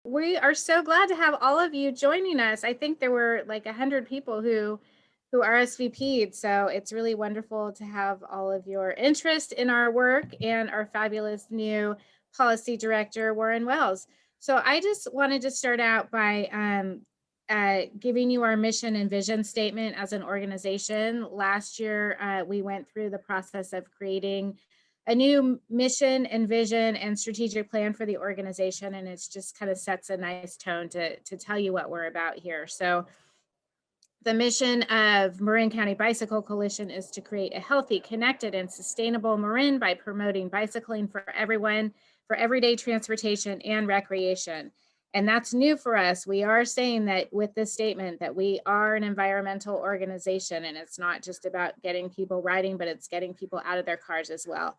We are so glad to have all of you joining us. I think there were like 100 people who RSVP'd, so it's really wonderful to have all of your interest in our work and our fabulous new policy director, Warren Wells. So I just wanted to start out by giving you our mission and vision statement as an organization. Last year, we went through the process of creating a new mission and vision and strategic plan for the organization, and it's just kind of sets a nice tone to tell you what we're about here. So the mission of Marin County Bicycle Coalition is to create a healthy, connected, and sustainable Marin by promoting bicycling for everyone, for everyday transportation and recreation. And that's new for us. We are saying that with this statement that we are an environmental organization, and it's not just about getting people riding, but it's getting people out of their cars as well.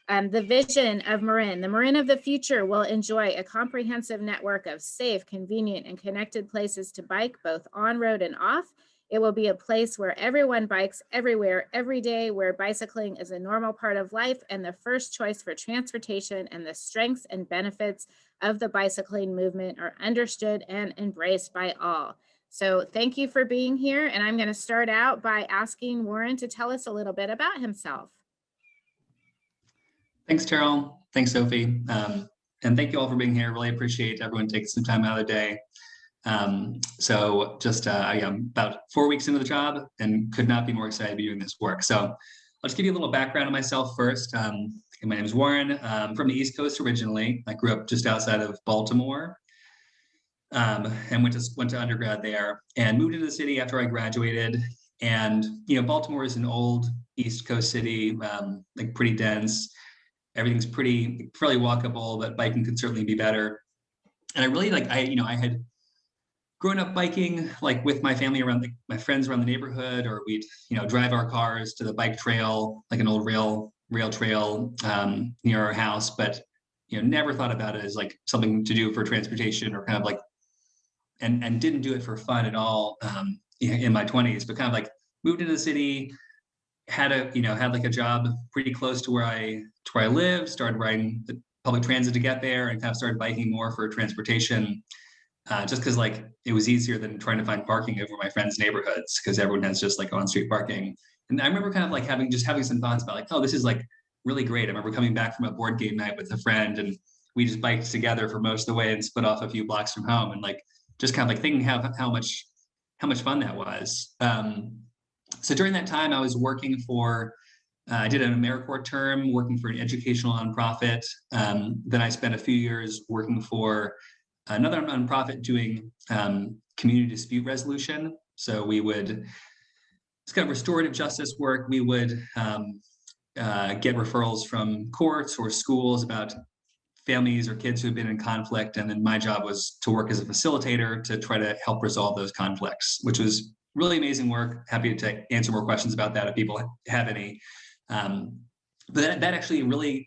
The vision of Marin, the Marin of the future will enjoy a comprehensive network of safe, convenient, and connected places to bike, both on road and off. It will be a place where everyone bikes everywhere, every day, where bicycling is a normal part of life and the first choice for transportation, and the strengths and benefits of the bicycling movement are understood and embraced by all. So thank you for being here. And I'm going to start out by asking Warren to tell us a little bit about himself. Thanks, Terrell. Thanks, Sophie. And thank you all for being here. Really appreciate everyone taking some time out of the day. So just I am about 4 weeks into the job and could not be more excited to be doing this work. So I'll just give you a little background on myself first. My name is Warren. I'm from the East Coast originally. I grew up just outside of Baltimore, and went to undergrad there, and moved into the city after I graduated. And Baltimore is an old East Coast city, like pretty dense. Everything's fairly walkable, but biking could certainly be better. And I really I had grown up biking like with my family around my friends around the neighborhood, or we'd drive our cars to the bike trail, like an old rail trail near our house, but never thought about it as like something to do for transportation, or kind of like and didn't do it for fun at all in my 20s, but kind of like moved into the city, had like a job pretty close to where I lived, started riding the public transit to get there, and kind of started biking more for transportation, just because like it was easier than trying to find parking over my friends' neighborhoods, because everyone has just like on-street parking. And I remember kind of like having some thoughts about like, oh, this is like really great. I remember coming back from a board game night with a friend, and we just biked together for most of the way and split off a few blocks from home, and like just kind of like thinking how much fun that was. So during that time, I was working for, I did an AmeriCorps term working for an educational nonprofit. Then I spent a few years working for another nonprofit doing community dispute resolution. So it's kind of restorative justice work. We would get referrals from courts or schools about families or kids who have been in conflict. And then my job was to work as a facilitator to try to help resolve those conflicts, which was really amazing work. Happy to answer more questions about that if people have any. But that actually really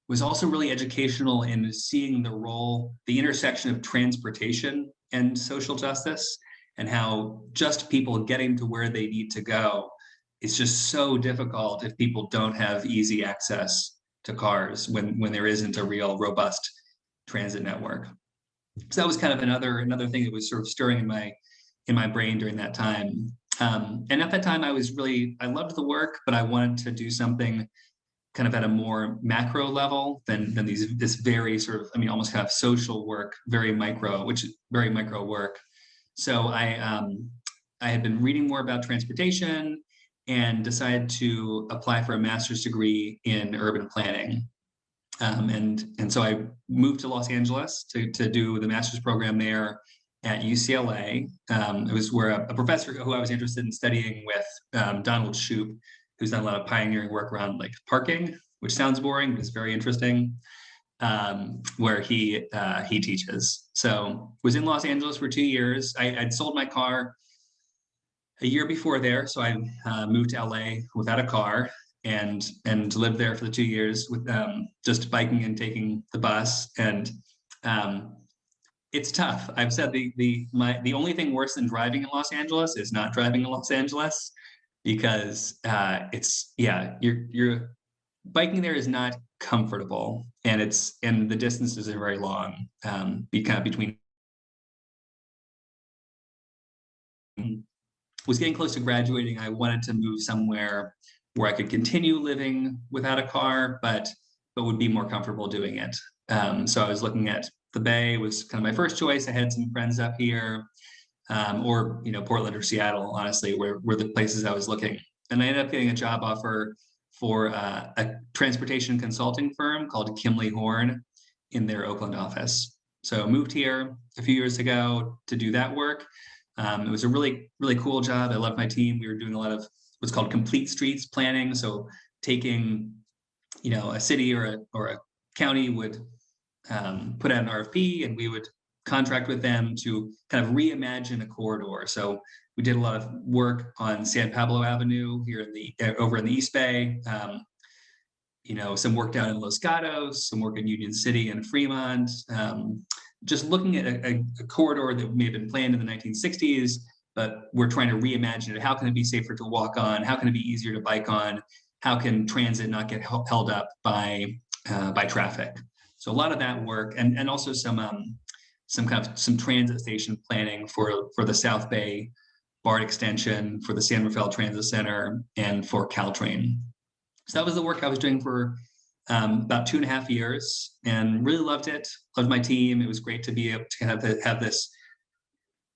was also really educational in seeing the intersection of transportation and social justice, and how just people getting to where they need to go is just so difficult if people don't have easy access to cars when there isn't a real robust transit network. So that was kind of another thing that was sort of stirring in my brain during that time. And at that time, I loved the work, but I wanted to do something kind of at a more macro level than this very sort of, almost kind of social work, very micro work. So I had been reading more about transportation and decided to apply for a master's degree in urban planning. And so I moved to Los Angeles to do the master's program there at UCLA. It was where a professor who I was interested in studying with, Donald Shoup, who's done a lot of pioneering work around like parking, which sounds boring, but it's very interesting, where he teaches. So was in Los Angeles for 2 years. I'd sold my car a year before there, so I moved to LA without a car, and lived there for the 2 years with just biking and taking the bus. And it's tough. I've said the only thing worse than driving in Los Angeles is not driving in Los Angeles, because you're biking there is not comfortable, and the distances are very long, between. Was getting close to graduating. I wanted to move somewhere where I could continue living without a car, but would be more comfortable doing it. So I was looking at the Bay was kind of my first choice. I had some friends up here, or Portland or Seattle, honestly, were the places I was looking. And I ended up getting a job offer for a transportation consulting firm called Kimley Horn in their Oakland office. So I moved here a few years ago to do that work. It was a really, really cool job. I loved my team. We were doing a lot of what's called complete streets planning. So taking, a city or a county would put out an RFP, and we would contract with them to kind of reimagine a corridor. So we did a lot of work on San Pablo Avenue here over in the East Bay. Some work down in Los Gatos, some work in Union City and Fremont. Just looking at a corridor that may have been planned in the 1960s, but we're trying to reimagine it. How can it be safer to walk on? How can it be easier to bike on? How can transit not get held up by traffic? So a lot of that work, and also some transit station planning for the South Bay BART extension, for the San Rafael Transit Center, and for Caltrain. So that was the work I was doing for about 2.5 years, and really loved it. Loved my team. It was great to be able to have this,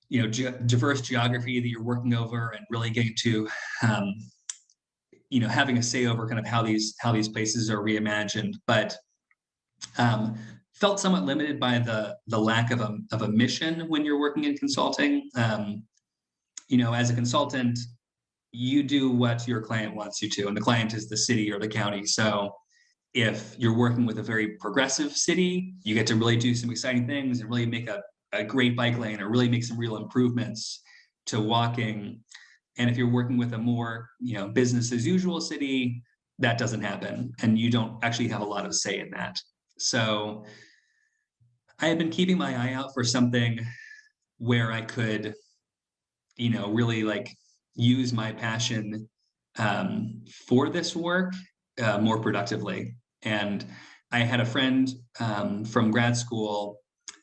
diverse geography that you're working over, and really getting to, having a say over kind of how these places are reimagined. But felt somewhat limited by the lack of a mission when you're working in consulting. As a consultant, you do what your client wants you to, and the client is the city or the county. So if you're working with a very progressive city, you get to really do some exciting things and really make a great bike lane, or really make some real improvements to walking. And if you're working with a more, business as usual city, that doesn't happen, and you don't actually have a lot of say in that. So I had been keeping my eye out for something where I could, really use my passion for this work more productively. And I had a friend from grad school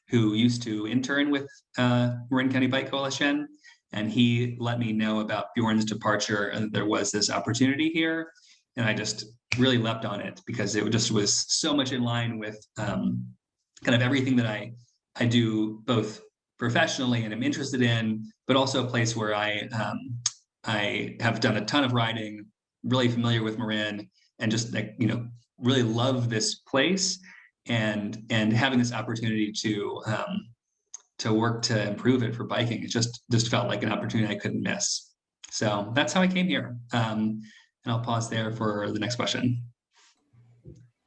who used to intern with Marin County Bike Coalition, and he let me know about Bjorn's departure, and there was this opportunity here. And I just really leapt on it because it just was so much in line with kind of everything that I do, both professionally and am interested in, but also a place where I have done a ton of riding, really familiar with Marin, and just really love this place, and having this opportunity to work to improve it for biking. It just felt like an opportunity I couldn't miss. So that's how I came here. And I'll pause there for the next question.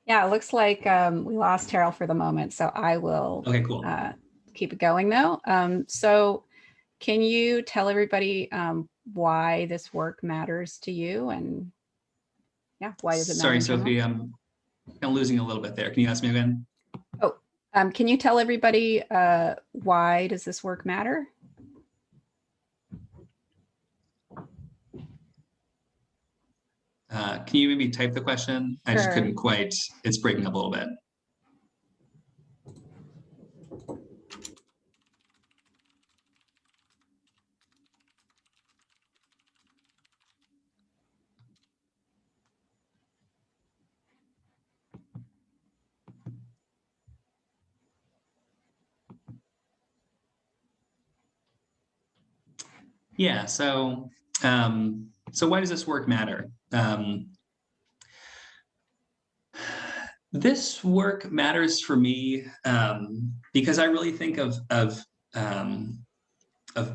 Yeah, it looks like we lost Terrell for the moment, so I will Okay, cool. Keep it going though. So can you tell everybody why this work matters to you, and why does it matter? Sorry, Sophie, I'm kind of losing a little bit there. Can you ask me again? Oh, can you tell everybody why does this work matter? Can you maybe type the question? I just Sure. couldn't quite, it's breaking up a little bit. Yeah, so why does this work matter? This work matters for me because I really think of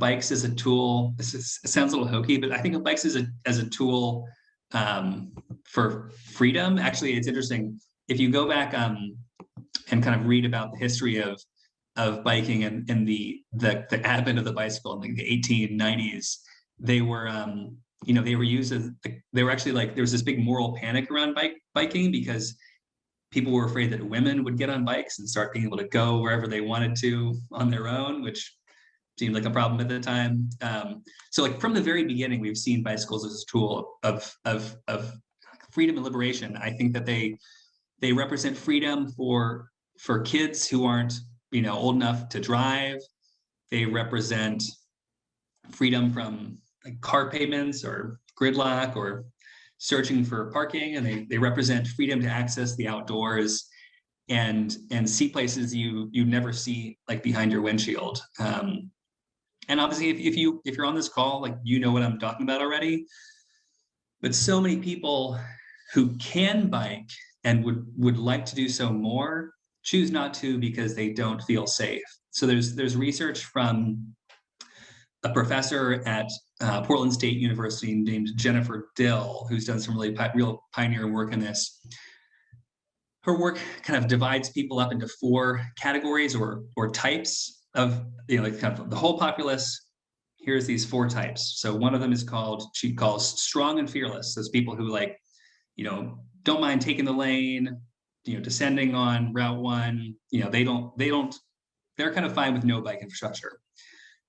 bikes as a tool. It sounds a little hokey, but I think of bikes as a tool for freedom. Actually, it's interesting if you go back and kind of read about the history of biking and the advent of the bicycle in the 1890s. They were they were used as, they were actually there was this big moral panic around biking because people were afraid that women would get on bikes and start being able to go wherever they wanted to on their own, which seemed like a problem at the time. So from the very beginning, we've seen bicycles as a tool of freedom and liberation. I think that they represent freedom for kids who aren't, old enough to drive. They represent freedom from like car payments or gridlock or searching for parking, and they represent freedom to access the outdoors and see places you never see, like behind your windshield. And obviously, if you're on this call, like, what I'm talking about already. But so many people who can bike and would like to do so more choose not to because they don't feel safe. So there's research from a professor at Portland State University named Jennifer Dill, who's done some real pioneering work in this. Her work kind of divides people up into 4 categories or types of, like kind of the whole populace. Here's these 4 types. So one of them she calls strong and fearless. Those people who don't mind taking the lane, descending on Route 1. They're kind of fine with no bike infrastructure.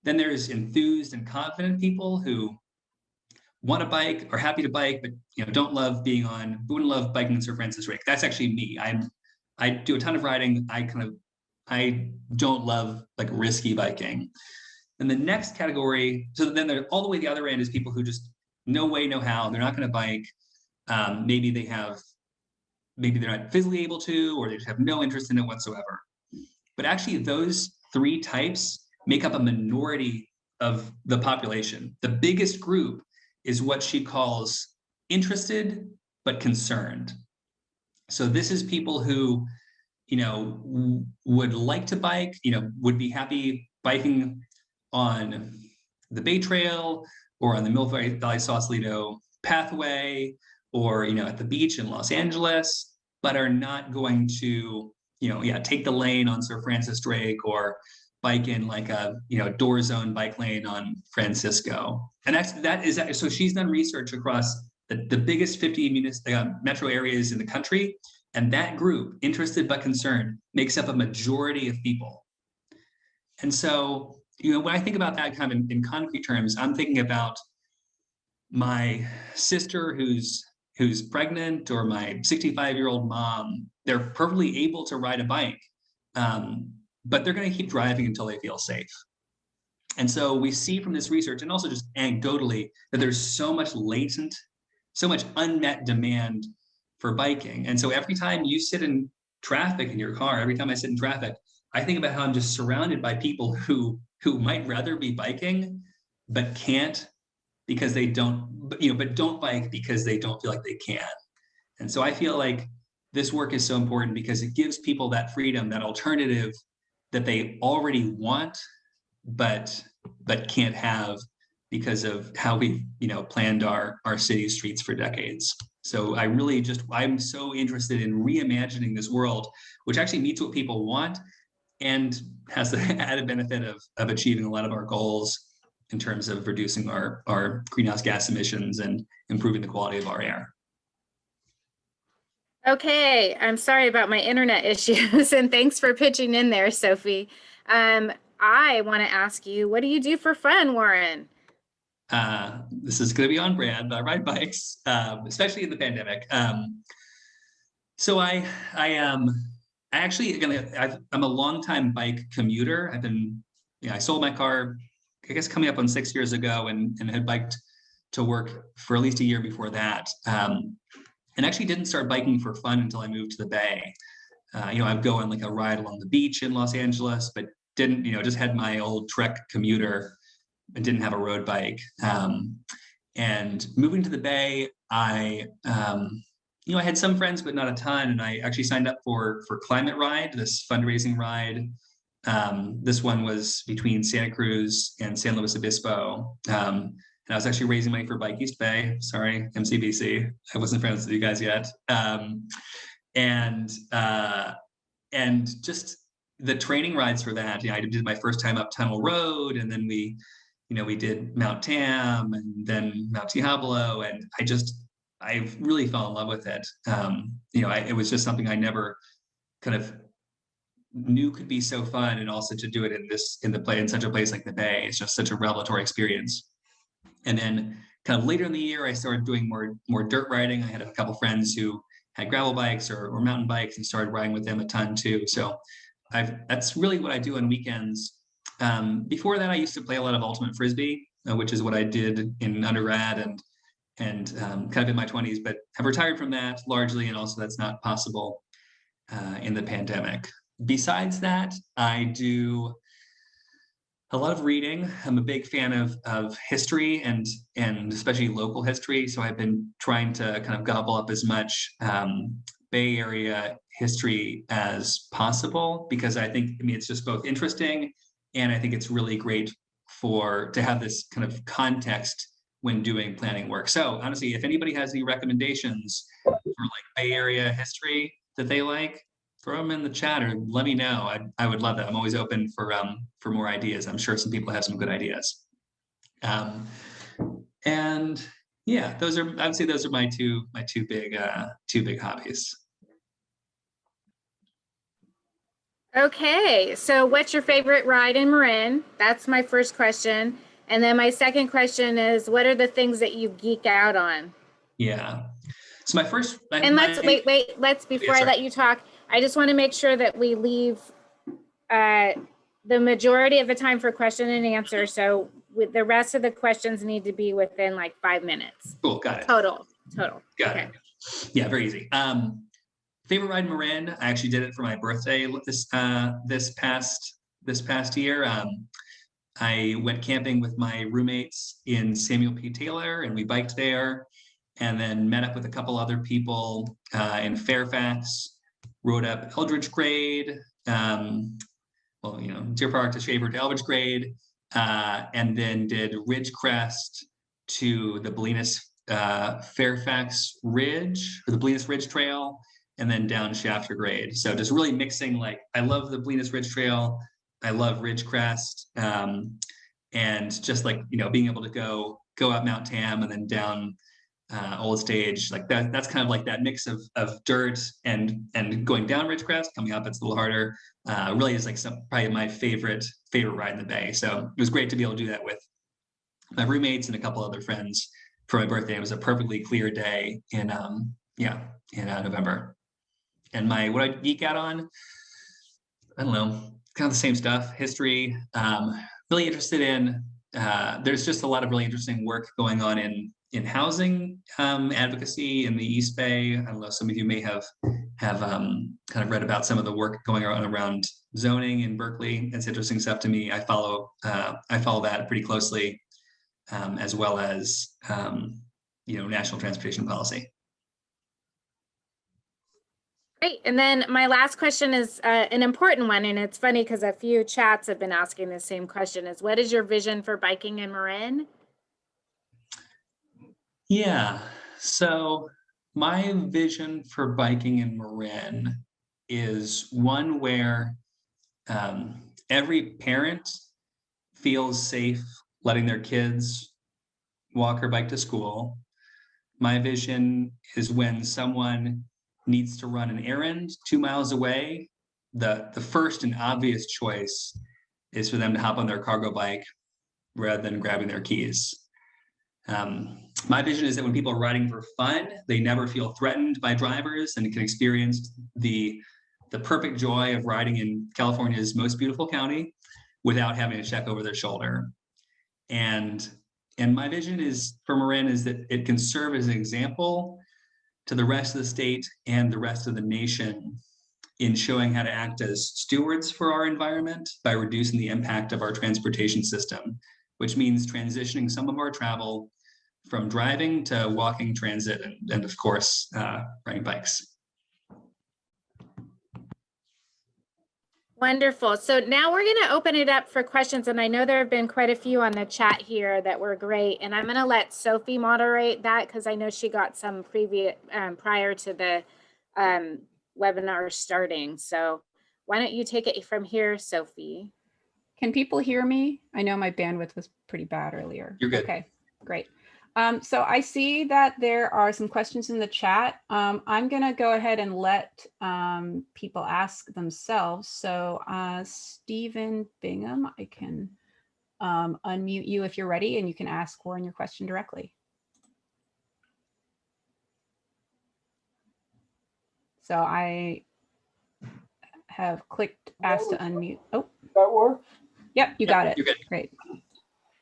Then there's enthused and confident people who want to bike, are happy to bike, but wouldn't love biking in Sir Francis Drake. That's actually me. I do a ton of riding. I don't love like risky biking. And the next category, so then they're all the way the other end, is people who just no way, no how, they're not going to bike. Maybe they're not physically able to, or they just have no interest in it whatsoever. But actually those 3 types make up a minority of the population. The biggest group is what she calls interested but concerned. So this is people who, would like to bike, would be happy biking on the Bay Trail or on the Mill Valley Sausalito pathway, or at the beach in Los Angeles, but are not going to take the lane on Sir Francis Drake or bike in like a door zone bike lane on Francisco. And so she's done research across the biggest 50 metro areas in the country, and that group, interested but concerned, makes up a majority of people. And so when I think about that kind of in concrete terms, I'm thinking about my sister who's pregnant, or my 65-year-old mom. They're perfectly able to ride a bike, but they're going to keep driving until they feel safe. And so we see from this research, and also just anecdotally, that there's so much unmet demand for biking. And so every time you sit in traffic in your car, every time I sit in traffic, I think about how I'm just surrounded by people who might rather be biking, but can't because they don't bike because they don't feel like they can. And so I feel like this work is so important because it gives people that freedom, that alternative that they already want, but can't have because of how we've planned our city streets for decades. So I'm so interested in reimagining this world, which actually meets what people want and has the added benefit of achieving a lot of our goals in terms of reducing our greenhouse gas emissions and improving the quality of our air. Okay, I'm sorry about my internet issues, and thanks for pitching in there, Sophie. I want to ask you, what do you do for fun, Warren? This is going to be on brand, but I ride bikes, especially in the pandemic. So I'm a longtime bike commuter. I sold my car, I guess, coming up on 6 years ago, and had biked to work for at least a year before that. And actually didn't start biking for fun until I moved to the Bay. I'd go on like a ride along the beach in Los Angeles, but didn't, just had my old Trek commuter and didn't have a road bike. And moving to the Bay, I had some friends, but not a ton. And I actually signed up for Climate Ride, this fundraising ride. This one was between Santa Cruz and San Luis Obispo. And I was actually raising money for Bike East Bay. Sorry, MCBC. I wasn't friends with you guys yet. And just the training rides for that. I did my first time up Tunnel Road, and then we did Mount Tam, and then Mount Diablo, and I really fell in love with it. It was just something I never kind of knew could be so fun, and also to do it in such a place like the Bay, it's just such a revelatory experience. And then kind of later in the year, I started doing more dirt riding. I had a couple friends who had gravel bikes or mountain bikes and started riding with them a ton too. So that's really what I do on weekends. Before that, I used to play a lot of ultimate frisbee, which is what I did in undergrad and kind of in my 20s, but have retired from that largely, and also that's not possible in the pandemic. Besides that, I do a lot of reading. I'm a big fan of history and especially local history. So I've been trying to kind of gobble up as much Bay Area history as possible, because I think, I mean, it's just both interesting, and I think it's really great to have this kind of context when doing planning work. So honestly, if anybody has any recommendations for like Bay Area history that they like, throw them in the chat or let me know. I would love that. I'm always open for more ideas. I'm sure some people have some good ideas. And yeah, I would say those are my two big hobbies. Okay, so what's your favorite ride in Marin? That's my first question. And then my second question is, what are the things that you geek out on? Yeah. So my first, and let's before I let you talk, I just want to make sure that we leave the majority of the time for question and answer. So with the rest of the questions need to be within like 5 minutes. Cool, got it. Total. Got it. Yeah, very easy. Favorite ride in Marin, I actually did it for my birthday this past year. I went camping with my roommates in Samuel P. Taylor, and we biked there, and then met up with a couple other people in Fairfax, rode up Eldridge Grade, Deer Park to Shaver to Eldridge Grade, and then did Ridgecrest to the Bolinas Fairfax Ridge, or the Bolinas Ridge Trail, and then down Shafter Grade. So just really mixing, like, I love the Bolinas Ridge Trail, I love Ridgecrest, and just like, being able to go up Mount Tam and then down Old Stage, like that's kind of like that mix of dirt and going down Ridgecrest, coming up it's a little harder. Really is like probably my favorite ride in the Bay. So it was great to be able to do that with my roommates and a couple other friends for my birthday. It was a perfectly clear day in November. And what I geek out on, I don't know, kind of the same stuff. History, really interested in, there's just a lot of really interesting work going on in housing advocacy in the East Bay. I don't know, some of you may have kind of read about some of the work going on around zoning in Berkeley. It's interesting stuff to me. I follow that pretty closely, as well as national transportation policy. Great. And then my last question is an important one, and it's funny because a few chats have been asking the same question: is what is your vision for biking in Marin? Yeah, so my vision for biking in Marin is one where every parent feels safe letting their kids walk or bike to school. My vision is when someone needs to run an errand 2 miles away, the first and obvious choice is for them to hop on their cargo bike rather than grabbing their keys. My vision is that when people are riding for fun, they never feel threatened by drivers and can experience the perfect joy of riding in California's most beautiful county without having to check over their shoulder. And my vision for Marin is that it can serve as an example to the rest of the state and the rest of the nation in showing how to act as stewards for our environment by reducing the impact of our transportation system, which means transitioning some of our travel from driving to walking, transit, and of course, riding bikes. Wonderful. So now we're going to open it up for questions. And I know there have been quite a few on the chat here that were great. And I'm going to let Sophie moderate that because I know she got some prior to the webinar starting. So why don't you take it from here, Sophie? Can people hear me? I know my bandwidth was pretty bad earlier. You're good. Okay, great. So I see that there are some questions in the chat. I'm going to go ahead and let people ask themselves. So Stephen Bingham, I can unmute you if you're ready, and you can ask Warren your question directly. So I have clicked ask to unmute. Oh, That work? yep, you got it. You're good. Great.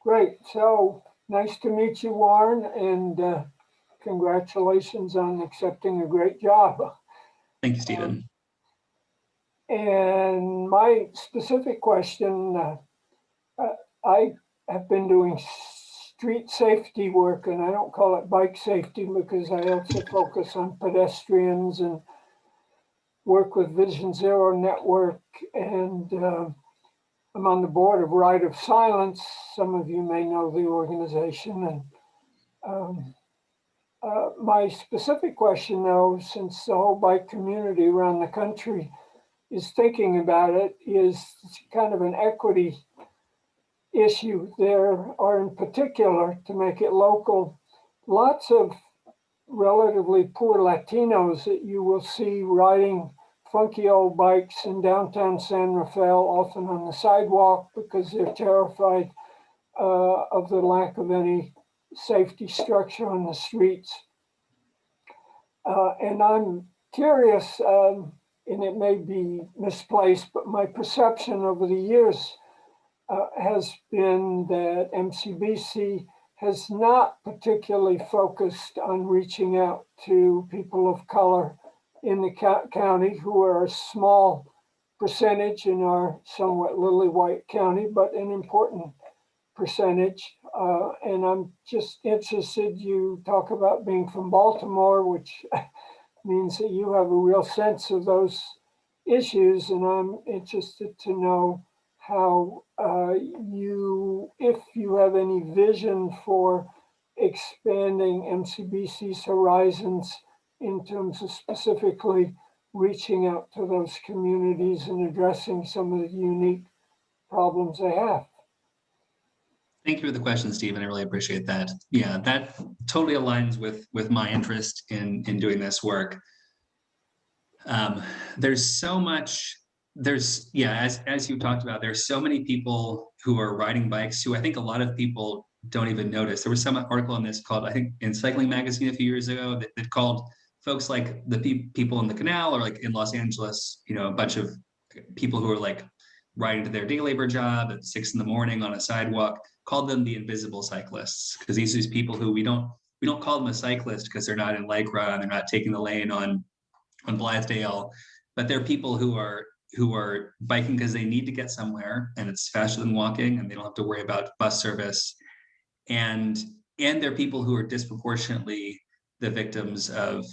Great. So nice to meet you, Warren, and congratulations on accepting a great job. Thank you, Stephen. And my specific question, I have been doing street safety work, and I don't call it bike safety because I also focus on pedestrians and work with Vision Zero Network, and I'm on the board of Ride of Silence. Some of you may know the organization. And my specific question, though, since the whole bike community around the country is thinking about it, is kind of an equity issue. There are, in particular, to make it local, lots of relatively poor Latinos that you will see riding funky old bikes in downtown San Rafael, often on the sidewalk, because they're terrified of the lack of any safety structure on the streets. And I'm curious, and it may be misplaced, but my perception over the years has been that MCBC has not particularly focused on reaching out to people of color in the county, who are a small percentage in our somewhat lily white county, but an important percentage. And I'm just interested, you talk about being from Baltimore, which means that you have a real sense of those issues. And I'm interested to know how if you have any vision for expanding MCBC's horizons in terms of specifically reaching out to those communities and addressing some of the unique problems they have. Thank you for the question, Stephen. I really appreciate that. Yeah, that totally aligns with my interest in doing this work. There's so much, as you talked about, there's so many people who are riding bikes who I think a lot of people don't even notice. There was some article on this called, I think, in Cycling Magazine a few years ago that called folks like the people in the canal, or like in Los Angeles, a bunch of people who are like riding to their day labor job at 6 a.m. on a sidewalk, called them the invisible cyclists, because these are people who we don't call them a cyclist because they're not in Lycra and they're not taking the lane on Blythedale, but they're people who are biking because they need to get somewhere and it's faster than walking and they don't have to worry about bus service, and they're people who are disproportionately the victims of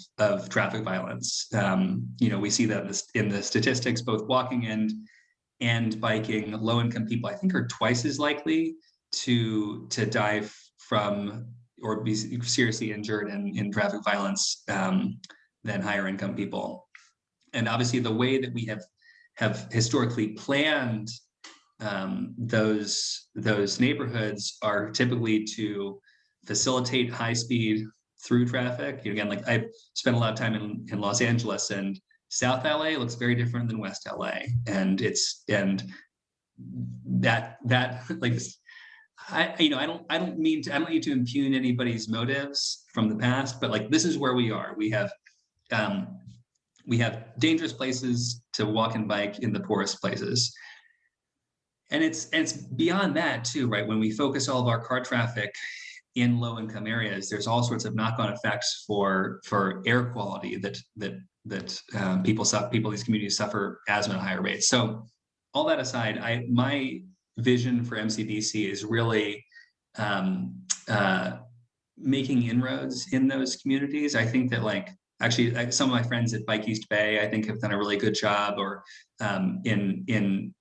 traffic violence. We see that in the statistics, both walking and biking. Low-income people, I think, are twice as likely to die from or be seriously injured in traffic violence than higher income people. And obviously the way that we have historically planned those neighborhoods are typically to facilitate high speed through traffic. Again, like I spent a lot of time in Los Angeles, and South LA looks very different than West LA. And that like, I don't need to impugn anybody's motives from the past, but like, this is where we are. We have dangerous places to walk and bike in the poorest places. And it's beyond that too, right? When we focus all of our car traffic in low income areas, there's all sorts of knock-on effects for air quality that people in these communities suffer asthma at higher rates. So all that aside, my vision for MCBC is really making inroads in those communities. I think that actually some of my friends at Bike East Bay, I think, have done a really good job, or in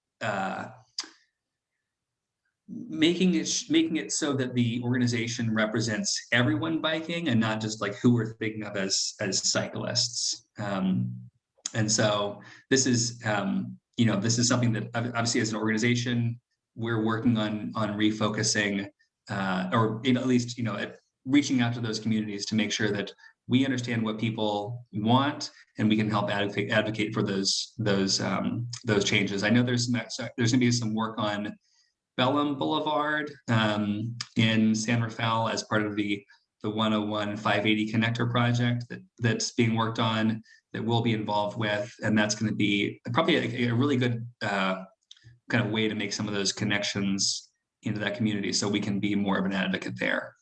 making it so that the organization represents everyone biking and not just like who we're thinking of as cyclists. And so this is something that obviously as an organization we're working on refocusing, or at least at reaching out to those communities to make sure that we understand what people want and we can help advocate for those changes. I know there's going to be some work on Bellum Boulevard in San Rafael as part of the 101 580 connector project that's being worked on. that we'll be involved with, and that's going to be probably a really good kind of way to make some of those connections into that community, so we can be more of an advocate there.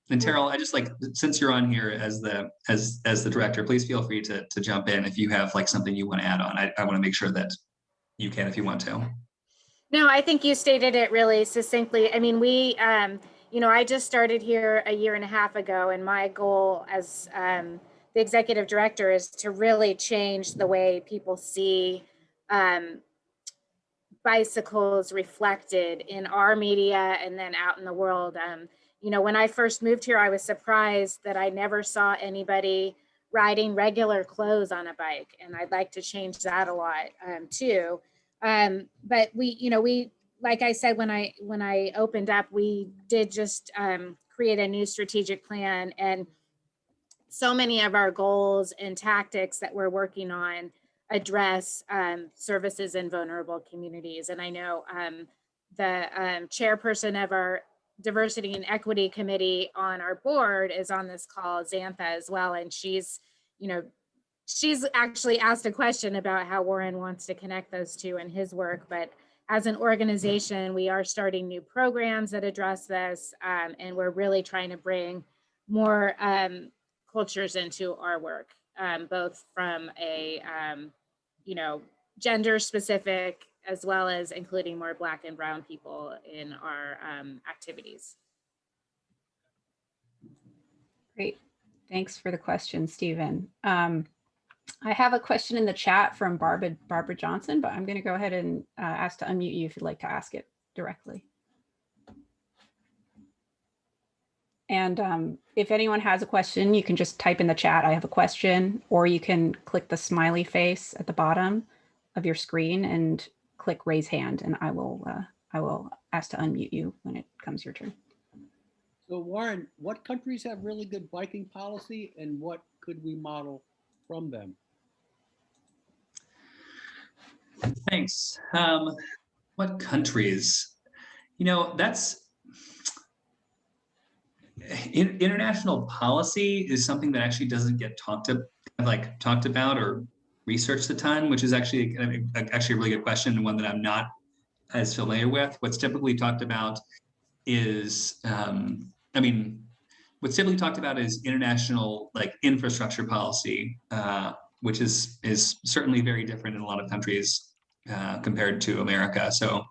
And Terrell, I just like, since you're on here as the director, please feel free to jump in if you have like something you want to add on. I want to make sure that you can if you want to. No, I think you stated it really succinctly. I mean, we, you know, I just started here a year and a half ago, and my goal as the executive director is to really change the way people see bicycles reflected in our media and then out in the world. You know, when I first moved here, I was surprised that I never saw anybody riding regular clothes on a bike, and I'd like to change that a lot too. But we, you know, we, like I said, when I opened up, we did just create a new strategic plan, and so many of our goals and tactics that we're working on address services in vulnerable communities. And I know the chairperson of our diversity and equity committee on our board is on this call, Xantha, as well. And she's, you know, she's actually asked a question about how Warren wants to connect those two in his work. But as an organization, we are starting new programs that address this. And we're really trying to bring more cultures into our work, both from a, you know, gender specific, as well as including more Black and Brown people in our activities. Great. Thanks for the question, Stephen. I have a question in the chat from Barbara Johnson, but I'm going to go ahead and ask to unmute you if you'd like to ask it directly. And if anyone has a question, you can just type in the chat, I have a question, or you can click the smiley face at the bottom of your screen and click raise hand, and I will ask to unmute you when it comes your turn. So Warren, what countries have really good biking policy, and what could we model from them? Thanks. What countries? You know, that's international policy is something that actually doesn't get talked about or researched a ton, which is actually a really good question, and one that I'm not as familiar with. What's typically talked about is, what's typically talked about is international like infrastructure policy, which is certainly very different in a lot of countries compared to America. So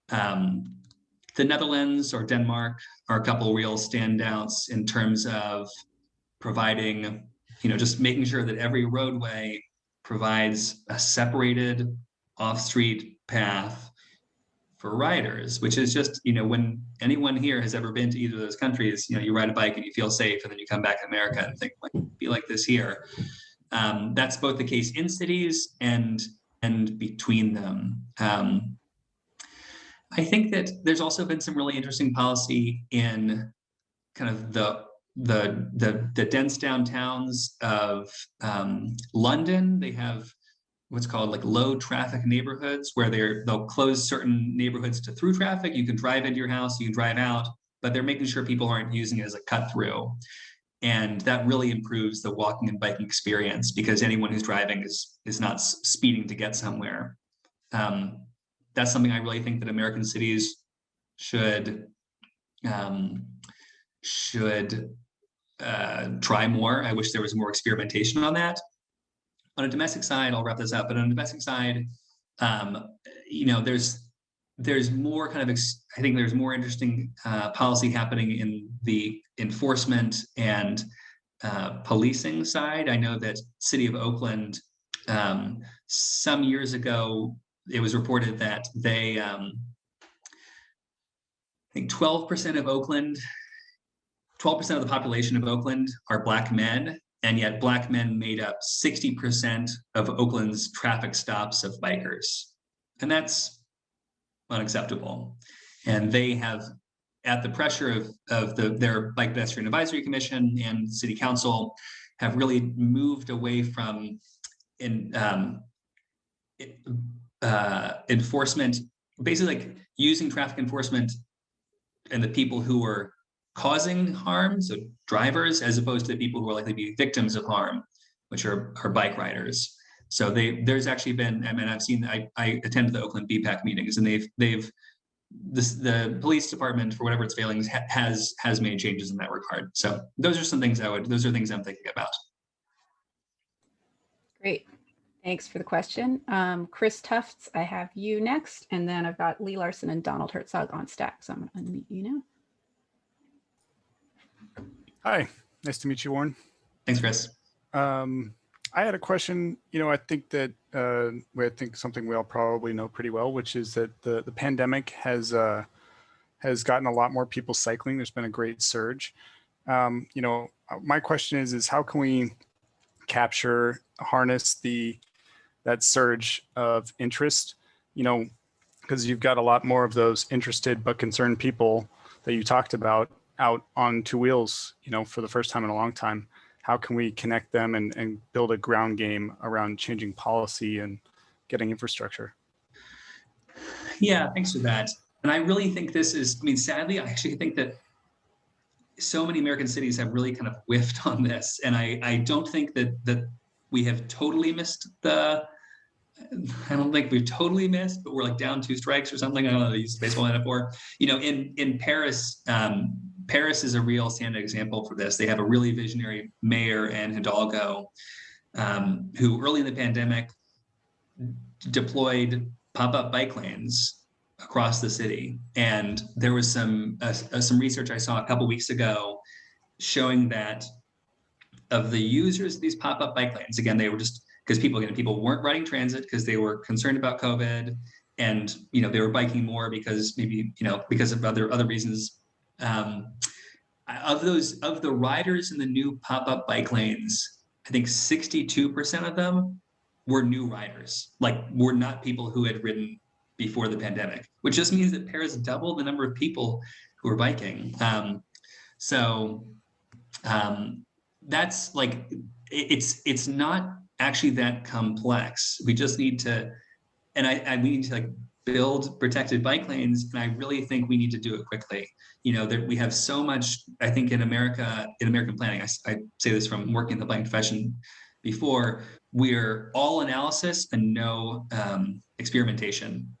the Netherlands or Denmark are a couple real standouts in terms of providing, you know, just making sure that every roadway provides a separated off-street path for riders, which is just, you know, when anyone here has ever been to either of those countries, you know, you ride a bike and you feel safe, and then you come back to America and think, like, be like this here. That's both the case in cities and between them. I think that there's also been some really interesting policy in kind of the dense downtowns of London. They have what's called like low traffic neighborhoods, where they'll close certain neighborhoods to through traffic. You can drive into your house, you can drive out, but they're making sure people aren't using it as a cut through. And that really improves the walking and biking experience, because anyone who's driving is not speeding to get somewhere. That's something I really think that American cities should try more. I wish there was more experimentation on that. On a domestic side, I'll wrap this up, but on a domestic side, you know, there's more kind of, I think there's more interesting policy happening in the enforcement and policing side. I know that City of Oakland, some years ago, it was reported that they, I think 12% of Oakland, 12% of the population of Oakland are Black men, and yet Black men made up 60% of Oakland's traffic stops of bikers. And that's unacceptable. And they have, at the pressure of their Bike Pedestrian Advisory Commission and City Council, have really moved away from enforcement, basically like using traffic enforcement and the people who were causing harm, so drivers, as opposed to the people who are likely to be victims of harm, which are bike riders. So there's actually been, I mean, I attended the Oakland BPAC meetings, and the police department, for whatever its failings, has made changes in that regard. So those are some things those are things I'm thinking about. Great. Thanks for the question. Chris Tufts, I have you next. And then I've got Lee Larson and Donald Herzog on stack. So I'm going to unmute you now. Hi, nice to meet you, Warren. Thanks, Chris. I had a question. I think that I think something we all probably know pretty well, which is that the pandemic has gotten a lot more people cycling. There's been a great surge. My question is how can we harness that surge of interest? Because you've got a lot more of those interested but concerned people that you talked about out on two wheels, for the first time in a long time. How can we connect them and build a ground game around changing policy and getting infrastructure? Yeah, thanks for that. And I really think sadly, I actually think that so many American cities have really kind of whiffed on this. And I don't think that we have totally missed I don't think we've totally missed, but we're like down 2 strikes or something. I don't know, to use a baseball metaphor. In Paris, Paris is a real standard example for this. They have a really visionary mayor, Anne Hidalgo, who early in the pandemic deployed pop-up bike lanes across the city. And there was some research I saw a couple weeks ago showing that of the users of these pop-up bike lanes, again, they were just because people weren't riding transit because they were concerned about COVID, and they were biking more because because of other reasons. Of the riders in the new pop-up bike lanes, I think 62% of them were new riders, were not people who had ridden before the pandemic, which just means that Paris doubled the number of people who were biking. That's it's not actually that complex. We just need to, we need to build protected bike lanes, and I really think we need to do it quickly. That we have so much, I think, in American planning. I say this from working in the planning profession before. We're all analysis and no experimentation,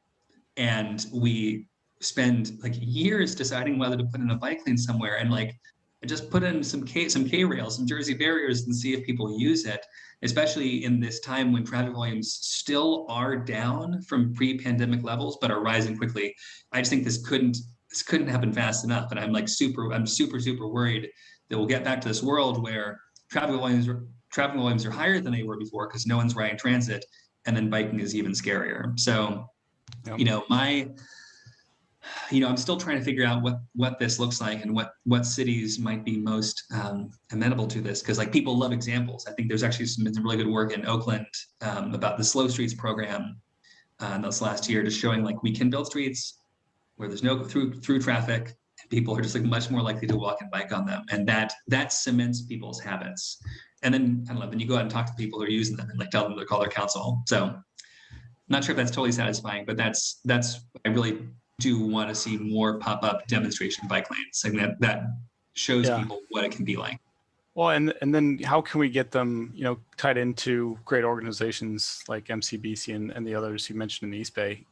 and we spend years deciding whether to put in a bike lane somewhere, and just put in some K rails, some Jersey barriers, and see if people use it. Especially in this time when traffic volumes still are down from pre-pandemic levels, but are rising quickly. I just think this couldn't happen fast enough, and I'm super worried that we'll get back to this world where traffic volumes are higher than they were before because no one's riding transit, and then biking is even scarier. So, yep. I'm still trying to figure out what this looks like and what cities might be most amenable to this, because people love examples. I think there's actually been some really good work in Oakland about the Slow Streets program this last year, just showing we can build streets where there's no through traffic. People are just much more likely to walk and bike on them, and that cements people's habits. And then then you go out and talk to people who are using them and tell them to call their council. So I'm not sure if that's totally satisfying, but that's I really do want to see more pop-up demonstration bike lanes, and that shows people what it can be like. Well, and then how can we get them, tied into great organizations like MCBC and the others you mentioned in the East Bay,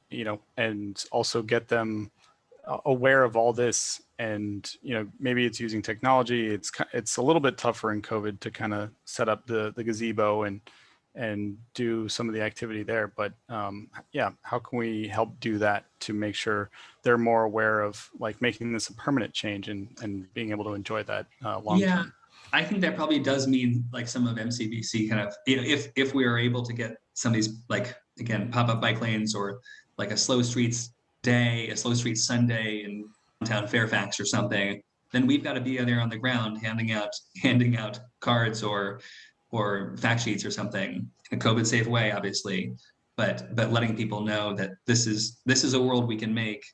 and also get them aware of all this. And maybe it's using technology. It's a little bit tougher in COVID to kind of set up the gazebo and do some of the activity there. But how can we help do that to make sure they're more aware of making this a permanent change and being able to enjoy that long term? I think that probably does mean some of MCBC kind of, if we are able to get some of these, again, pop-up bike lanes, or a slow streets day, a slow streets Sunday in downtown Fairfax or something, then we've got to be there on the ground handing out cards or fact sheets or something in a COVID safe way, obviously, but letting people know that this is a world we can make.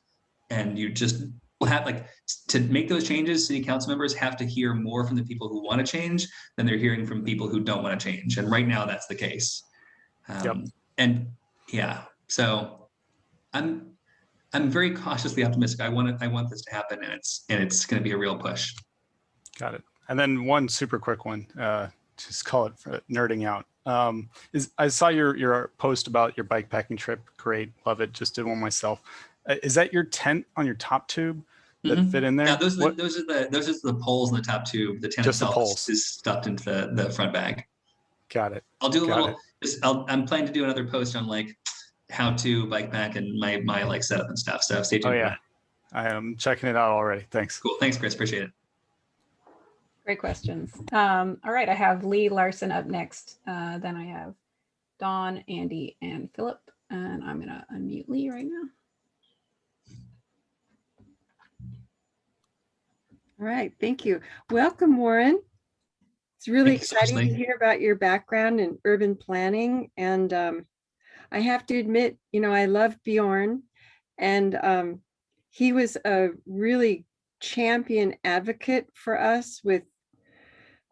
And you just will have to make those changes. City council members have to hear more from the people who want to change than they're hearing from people who don't want to change. And right now that's the case. Yep. And yeah, so I'm very cautiously optimistic. I want this to happen, and it's going to be a real push. Got it. And then one super quick one, just call it nerding out. I saw your post about your bike packing trip. Great, love it. Just did one myself. Is that your tent on your top tube that fit in there? Yeah, those are the poles in the top tube. The tent Just itself the poles is stuffed into the front bag. Got it. I'll do a Got little. I'm planning to do another post on like how to bike pack and my like setup and stuff. So stay tuned. Oh for yeah, that. I am checking it out already. Thanks. Cool. Thanks, Chris. Appreciate it. Great questions. All right, I have Lee Larson up next. Then I have Dawn, Andy, and Philip. And I'm gonna unmute Lee right now. All right, thank you. Welcome, Warren. It's really exciting to hear about your background in urban planning. And I have to admit, I love Bjorn, and he was a really champion advocate for us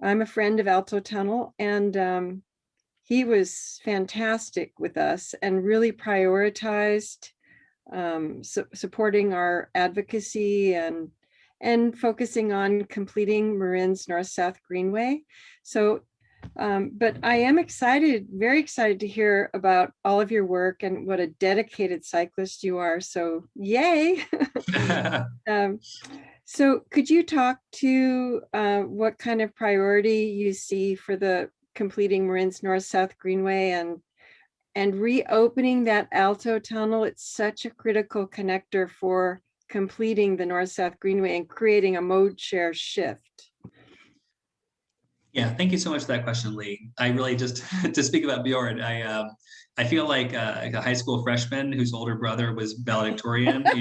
I'm a friend of Alto Tunnel, and he was fantastic with us and really prioritized supporting our advocacy and focusing on completing Marin's NorthSouth Greenway. So, but I am very excited to hear about all of your work and what a dedicated cyclist you are. So yay. So could you talk to what kind of priority you see for the completing Marin's NorthSouth Greenway and reopening that Alto Tunnel? It's such a critical connector for completing the NorthSouth Greenway and creating a mode share shift. Yeah, thank you so much for that question, Lee. I really just to speak about Bjorn, I feel like a high school freshman whose older brother was valedictorian, so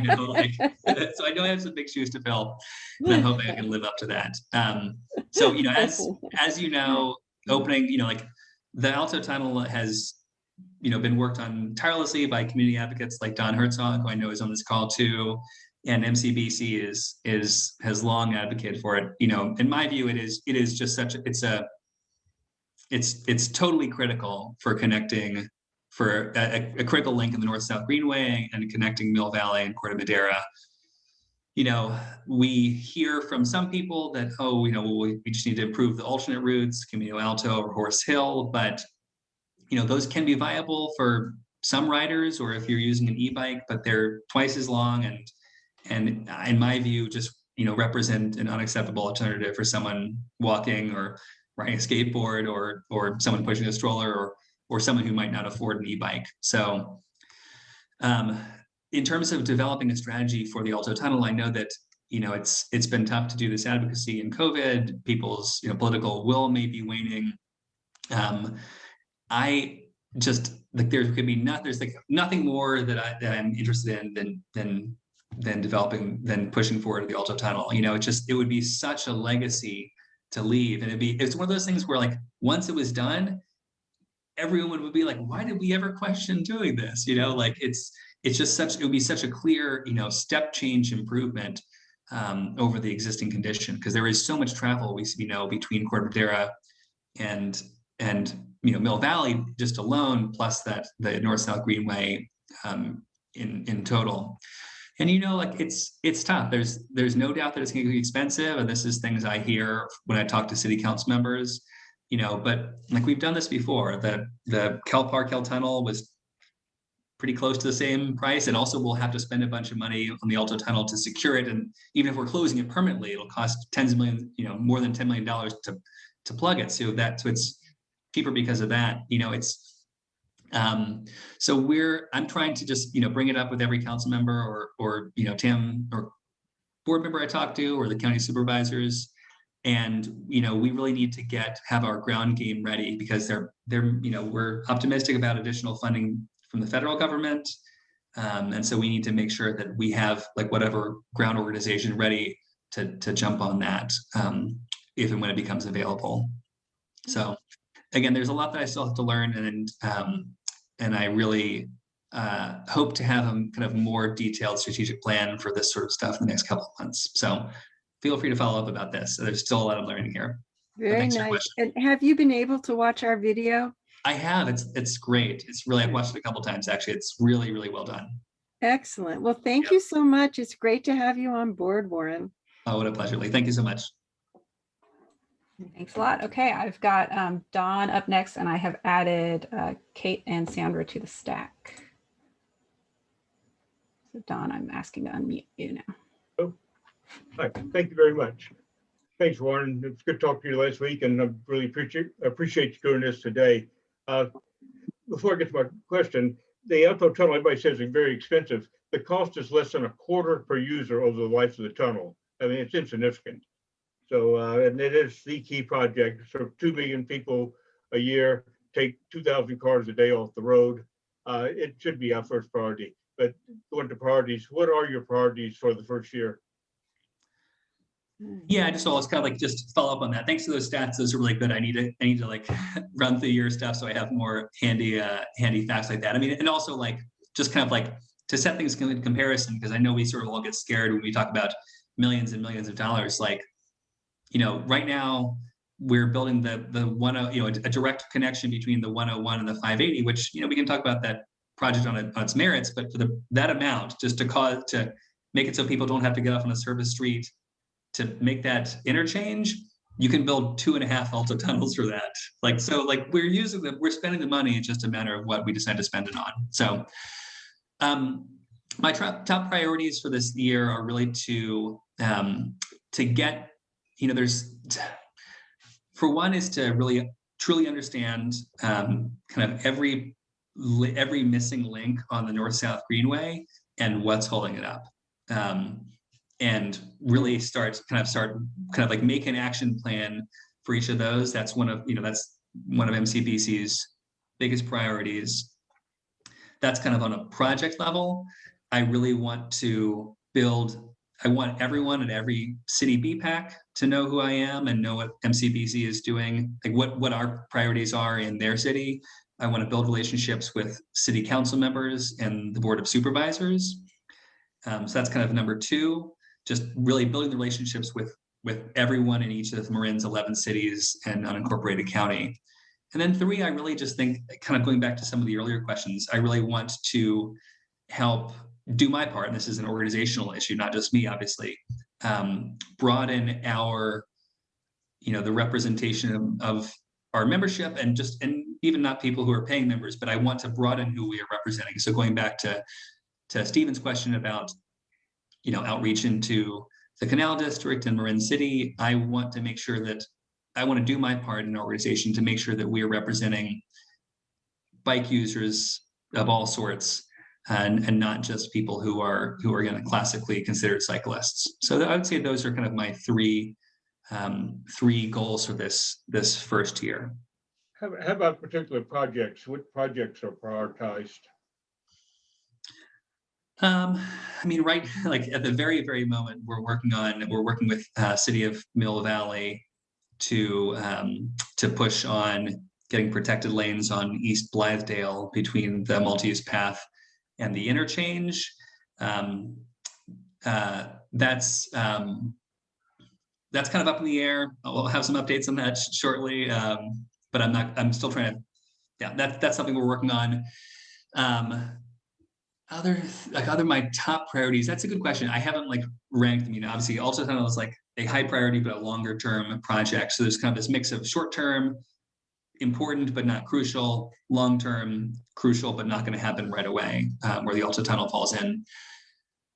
I know I have some big shoes to fill, and I'm hoping I can live up to that. So, as you know, opening, like the Alto Tunnel has, been worked on tirelessly by community advocates like Don Herzog, who I know is on this call too, and MCBC has long advocated for it. In my view, it is just it's totally critical for connecting, for a critical link in the North-South Greenway and connecting Mill Valley and Corte Madera. We hear from some people that, we just need to improve the alternate routes, Camino Alto or Horse Hill, but those can be viable for some riders, or if you're using an e-bike, but they're twice as long and in my view, just represent an unacceptable alternative for someone walking or riding a skateboard or someone pushing a stroller or someone who might not afford an e-bike. So in terms of developing a strategy for the Alto Tunnel, I know that it's been tough to do this advocacy in COVID. People's political will may be waning. I just like there's like nothing more that I'm interested in than pushing forward to the Alto Tunnel. It would be such a legacy to leave, and it's one of those things where like once it was done, everyone would be like, why did we ever question doing this? Like it would be such a clear step change improvement over the existing condition, because there is so much travel between Corte Madera and Mill Valley just alone, plus the North-South Greenway in total. And like it's tough. There's no doubt that it's going to be expensive, and this is things I hear when I talk to city council members. But like we've done this before. The Cal Park Hill Tunnel was pretty close to the same price, and also we'll have to spend a bunch of money on the Alto Tunnel to secure it. And even if we're closing it permanently, it'll cost tens of millions, more than $10 million to plug it. So it's cheaper because of that. I'm trying to just bring it up with every council member or Tim or board member I talk to, or the county supervisors, and we really need to have our ground game ready, because we're optimistic about additional funding from the federal government, and so we need to make sure that we have like whatever ground organization ready to jump on that if and when it becomes available. So again, there's a lot that I still have to learn, and I really hope to have a kind of more detailed strategic plan for this sort of stuff in the next couple of months. So feel free to follow up about this. There's still a lot of learning here. Very nice. And have you been able to watch our video? I have. It's great. I've watched it a couple of times actually. It's really, really well done. Excellent. Well, thank you so much. It's great to have you on board, Warren. Oh, what a pleasure, Lee. Thank you so much. Thanks a lot. Okay, I've got Dawn up next, and I have added Kate and Sandra to the stack. So Dawn, I'm asking to unmute you now. Oh, hi. Thank you very much. Thanks, Warren. It's good talking to you last week, and I really appreciate you doing this today. Before I get to my question, the Alto Tunnel, everybody says it's very expensive. The cost is less than $0.25 per user over the life of the tunnel. I mean, it's insignificant. So, and it is the key project. So 2 million people a year, take 2,000 cars a day off the road. It should be our first priority. But going to priorities, what are your priorities for the first year? Yeah, I just always kind of like just follow up on that. Thanks for those stats; those are really good. I need to like run through your stuff so I have more handy facts like that. I mean, and also like just kind of like to set things in comparison, because I know we sort of all get scared when we talk about millions and millions of dollars. Like, you know, right now we're building the 101, you know, a direct connection between the 101 and the 580, which, you know, we can talk about that project on its merits, but for that amount, just to make it so people don't have to get off on a service street to make that interchange, you can build 2.5 Alto tunnels for that. Like, so like we're spending the money. It's just a matter of what we decide to spend it on. So my top priorities for this year are really to get, you know, for one is to really truly understand kind of every missing link on the North-South Greenway and what's holding it up. And really start like make an action plan for each of those. That's one of MCBC's biggest priorities. That's kind of on a project level. I really want to I want everyone at every city BPAC to know who I am and know what MCBC is doing, like what our priorities are in their city. I want to build relationships with city council members and the board of supervisors. So that's kind of number 2. Just really building the relationships with everyone in each of Marin's 11 cities and unincorporated county. And then 3, I really just think, kind of going back to some of the earlier questions, I really want to help do my part, and this is an organizational issue, not just me, obviously, broaden our, you know, the representation of our membership and even not people who are paying members, but I want to broaden who we are representing. So going back to Stephen's question about, you know, outreach into the Canal District and Marin City, I want to make sure that I want to do my part in an organization to make sure that we are representing bike users of all sorts and not just people who are going to classically considered cyclists. So I would say those are kind of my three goals for this first year. How about particular projects? What projects are prioritized? I mean, right, like at the very, very moment, we're working with City of Mill Valley to push on getting protected lanes on East Blythedale between the multi-use path and the interchange. That's kind of up in the air. I'll have some updates on that shortly, but I'm still trying to, yeah, that's something we're working on. Other my top priorities, that's a good question. I haven't like ranked them, you know, obviously Alto Tunnel is like a high priority, but a longer term project. So there's kind of this mix of short term, important, but not crucial, long term, crucial, but not going to happen right away, where the Alto Tunnel falls in.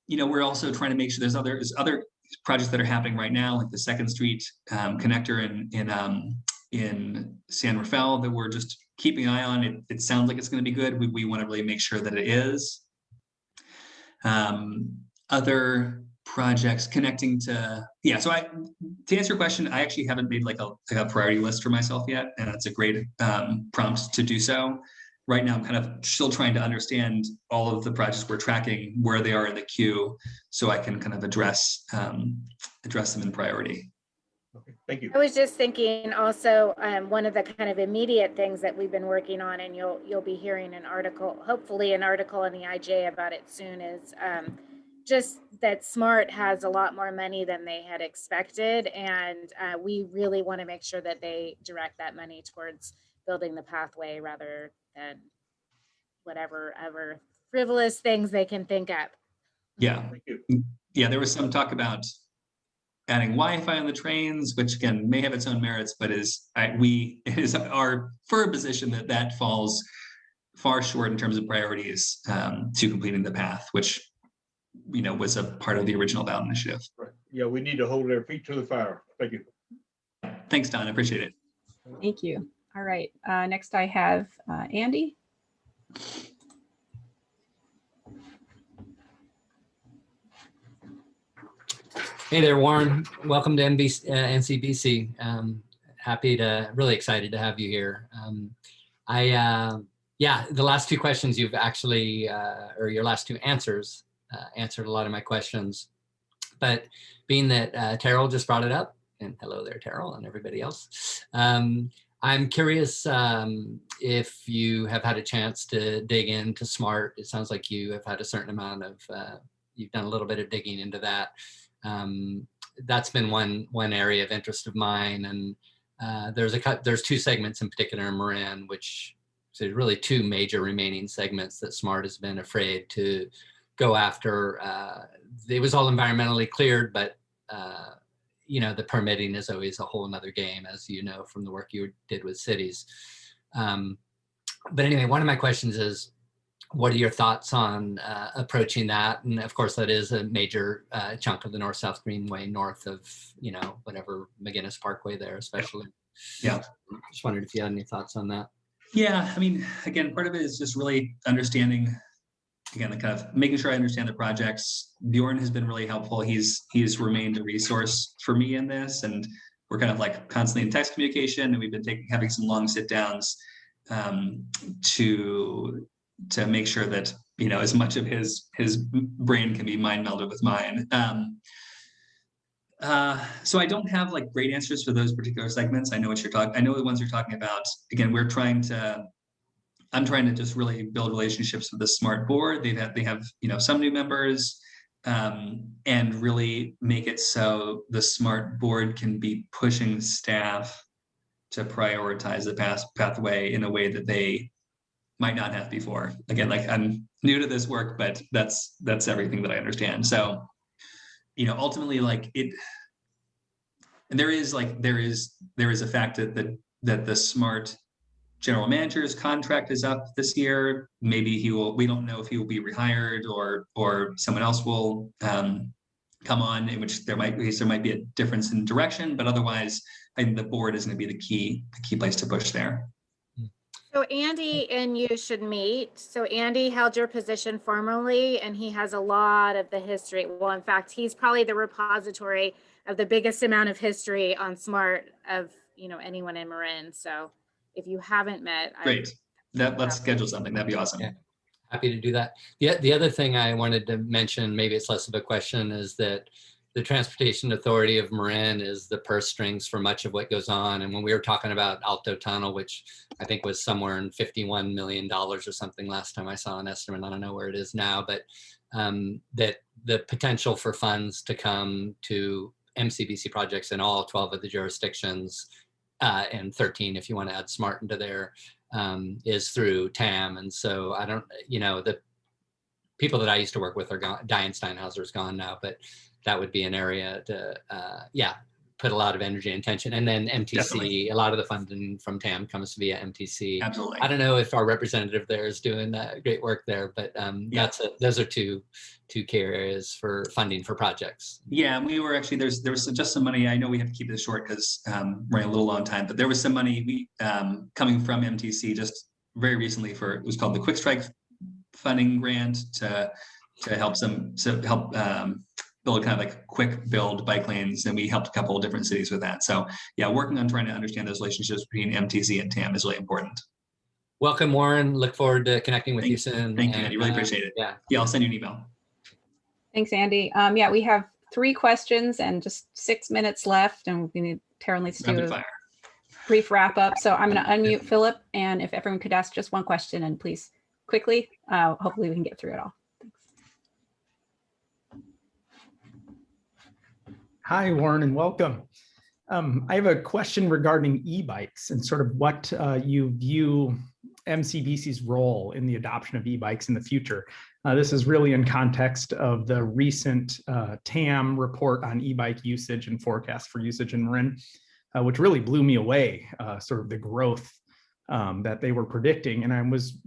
You know, we're also trying to make sure there's other projects that are happening right now, like the 2nd Street connector in San Rafael that we're just keeping an eye on. It sounds like it's going to be good. We want to really make sure that it is. Other projects connecting to, yeah, so to answer your question, I actually haven't made like a priority list for myself yet, and that's a great prompt to do so. Right now, I'm kind of still trying to understand all of the projects we're tracking, where they are in the queue, so I can kind of address them in priority. Okay, thank you. I was just thinking also, one of the kind of immediate things that we've been working on, and you'll be hearing an article, hopefully an article in the IJ about it soon, is just that SMART has a lot more money than they had expected, and we really want to make sure that they direct that money towards building the pathway rather than whatever other frivolous things they can think of. Yeah. Thank you. Yeah, there was some talk about adding Wi-Fi on the trains, which again may have its own merits, but it is our firm position that that falls far short in terms of priorities to completing the path, which was a part of the original ballot initiative. Right. Yeah, we need to hold their feet to the fire. Thank you. Thanks, Don. I appreciate it. Thank you. All right. Next, I have Andy. Hey there, Warren. Welcome to NCBC. Really excited to have you here. The last two questions you've actually, or your last two answers, answered a lot of my questions. But being that Terrell just brought it up, and hello there, Terrell, and everybody else. I'm curious if you have had a chance to dig into SMART. It sounds like you have had a certain amount of, you've done a little bit of digging into that. That's been one area of interest of mine, and there's two segments in particular in Marin, which so really two major remaining segments that SMART has been afraid to go after. It was all environmentally cleared, but the permitting is always a whole nother game, as you know from the work you did with cities. But anyway, one of my questions is, what are your thoughts on approaching that? And of course, that is a major chunk of the North-South Greenway north of, whatever McGinnis Parkway there, especially. Yeah. Just wondered if you had any thoughts on that. Yeah, I mean, again, part of it is just really understanding, again, the kind of making sure I understand the projects. Bjorn has been really helpful. He's remained a resource for me in this, and we're kind of like constantly in text communication, and we've been having some long sit downs to make sure that as much of his brain can be mind melded with mine. So I don't have like great answers for those particular segments. I know what you're talking. I know the ones you're talking about. Again, I'm trying to just really build relationships with the SMART board. They have some new members, and really make it so the SMART board can be pushing staff to prioritize the pathway in a way that they might not have before. Again, like I'm new to this work, but that's everything that I understand. So, ultimately, like there is a fact that the SMART general manager's contract is up this year. Maybe we don't know if he will be rehired or someone else will come on, in which there might be a difference in direction, but otherwise I think the board is going to be the key place to push there. So Andy and you should meet. So Andy held your position formerly, and he has a lot of the history. Well, in fact, he's probably the repository of the biggest amount of history on SMART of anyone in Marin. So if you haven't met, great. Let's schedule something. That'd be awesome. Yeah, happy to do that. The other thing I wanted to mention, maybe it's less of a question, is that the Transportation Authority of Marin is the purse strings for much of what goes on. And when we were talking about Alto Tunnel, which I think was somewhere in $51 million or something last time I saw an estimate, I don't know where it is now, but that the potential for funds to come to MCBC projects in all 12 of the jurisdictions, and 13 if you want to add SMART into there, is through TAM. And so I don't, the people that I used to work with are gone. Diane Steinhauser's gone now, but that would be an area to, put a lot of energy and attention. And then MTC, definitely. A lot of the funding from TAM comes via MTC. Absolutely. I don't know if our representative there is doing great work there, but those are two key areas for funding for projects. Yeah, we were actually, there was just some money. I know we have to keep this short because we're running a little long time, but there was some money coming from MTC just very recently it was called the Quick Strike funding grant to help build kind of like quick build bike lanes, and we helped a couple of different cities with that. So yeah, working on trying to understand those relationships between MTC and TAM is really important. Welcome, Warren. Look forward to connecting with you soon. Thank you, Andy. Really appreciate it. Yeah, I'll send you an email. Thanks, Andy. We have 3 questions and just 6 minutes left, and we need Taryn needs to do a brief wrap up. So I'm going to unmute Philip, and if everyone could ask just one question, and please quickly, hopefully we can get through it all. Hi, Warren, and welcome. I have a question regarding e-bikes and sort of what you view MCBC's role in the adoption of e-bikes in the future. This is really in context of the recent TAM report on e-bike usage and forecast for usage in Marin, which really blew me away, sort of the growth that they were predicting. And I was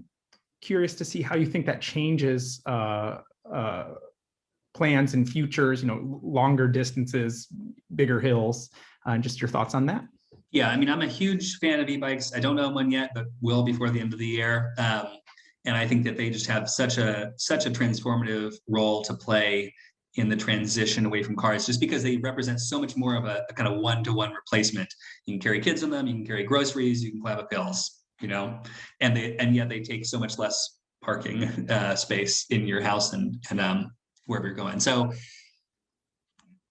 curious to see how you think that changes plans and futures, longer distances, bigger hills, and just your thoughts on that. Yeah, I mean, I'm a huge fan of e-bikes. I don't own one yet, but will before the end of the year. And I think that they just have such a transformative role to play in the transition away from cars, just because they represent so much more of a kind of one-to-one replacement. You can carry kids on them, you can carry groceries, you can climb up hills, and yet they take so much less parking space in your house and wherever you're going. So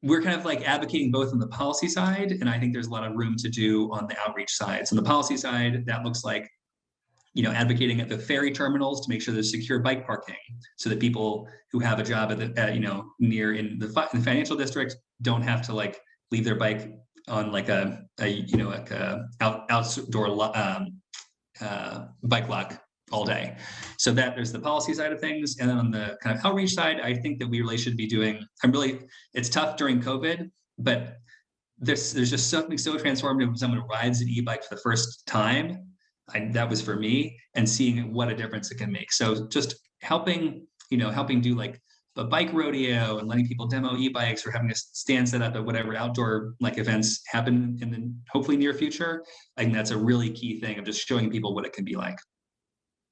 we're kind of like advocating both on the policy side, and I think there's a lot of room to do on the outreach side. So on the policy side, that looks like, advocating at the ferry terminals to make sure there's secure bike parking, so that people who have a job at the near in the financial district don't have to like leave their bike on like a outdoor bike lock all day. So that there's the policy side of things. And then on the kind of outreach side, I think that we really should be doing, it's tough during COVID, but there's just something so transformative when someone rides an e-bike for the first time. That was for me, and seeing what a difference it can make. So just helping do like a bike rodeo and letting people demo e-bikes, or having a stand set up at whatever outdoor like events happen in the hopefully near future. I think that's a really key thing of just showing people what it can be like.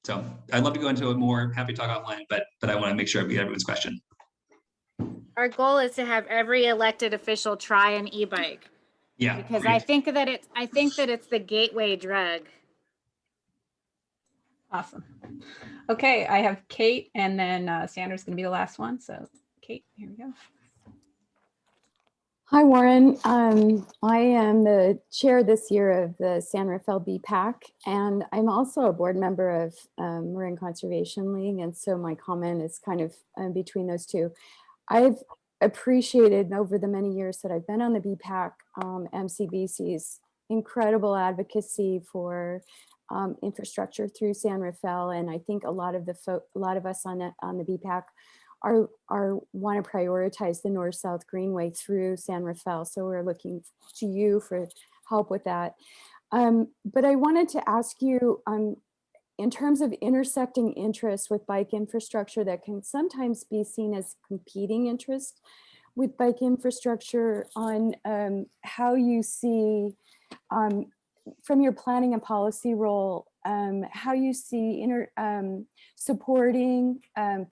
So I'd love to go into it more. Happy to talk offline, but I want to make sure I get everyone's question. Our goal is to have every elected official try an e-bike. Yeah, because great. I think that it's the gateway drug. Awesome. Okay, I have Kate, and then Sandra's going to be the last one. So Kate, here we go. Hi, Warren. I am the chair this year of the San Rafael BPAC, and I'm also a board member of Marin Conservation League, and so my comment is kind of between those two. I've appreciated over the many years that I've been on the BPAC, MCBC's incredible advocacy for infrastructure through San Rafael, and I think a lot of us on the BPAC want to prioritize the NorthSouth Greenway through San Rafael. So we're looking to you for help with that. But I wanted to ask you, in terms of intersecting interests with bike infrastructure that can sometimes be seen as competing interests with bike infrastructure, on how you see, from your planning and policy role, how you see supporting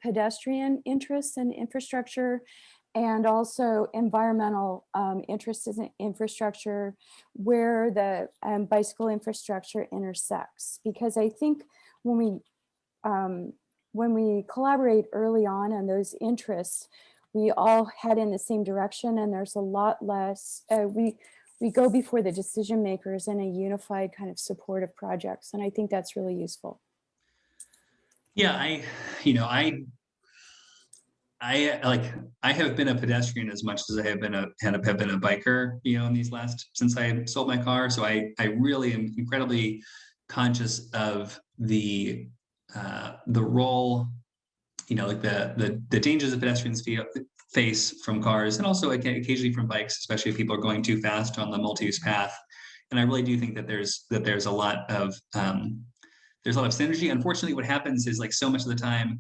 pedestrian interests in infrastructure, and also environmental interests in infrastructure, where the bicycle infrastructure intersects. Because I think when we collaborate early on those interests, we all head in the same direction, and there's a lot less, we go before the decision makers in a unified kind of support of projects. And I think that's really useful. Yeah, I have been a pedestrian as much as I have been a biker, in these since I sold my car. So I really am incredibly conscious of the role, like the dangers that pedestrians face from cars, and also occasionally from bikes, especially if people are going too fast on the multi-use path. And I really do think that there's a lot of synergy. Unfortunately, what happens is, like, so much of the time,